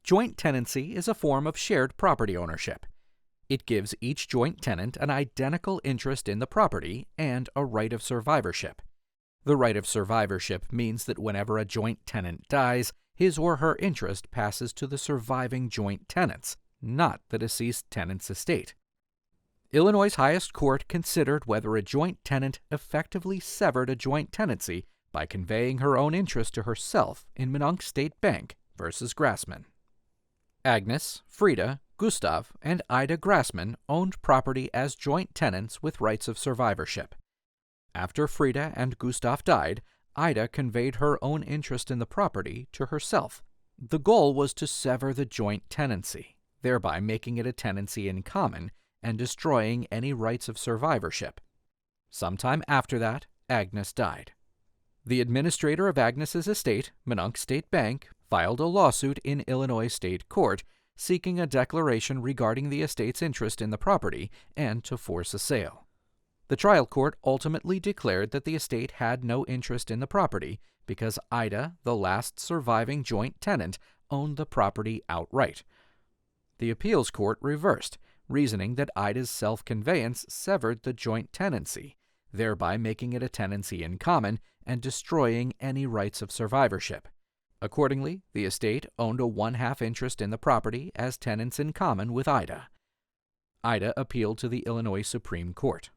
Joint tenancy is a form of shared property ownership. It gives each joint tenant an identical interest in the property and a right of survivorship. The right of survivorship means that whenever a joint tenant dies, his or her interest passes to the surviving joint tenants, not the deceased tenant's estate. Illinois' highest court considered whether a joint tenant effectively severed a joint tenancy by conveying her own interest to herself in Minonk State Bank versus Grassman. Agnes, Frieda, Gustav, and Ida Grassman owned property as joint tenants with rights of survivorship. After Frieda and Gustav died, Ida conveyed her own interest in the property to herself. The goal was to sever the joint tenancy, thereby making it a tenancy in common and destroying any rights of survivorship. Sometime after that, Agnes died. The administrator of Agnes's estate, Minonk State Bank, filed a lawsuit in Illinois State Court seeking a declaration regarding the estate's interest in the property and to force a sale. The trial court ultimately declared that the estate had no interest in the property because Ida, the last surviving joint tenant, owned the property outright. The appeals court reversed, reasoning that Ida's self-conveyance severed the joint tenancy, thereby making it a tenancy in common and destroying any rights of survivorship. Accordingly, the estate owned a 1/2 interest in the property as tenants in common with Ida. Ida appealed to the Illinois Supreme Court.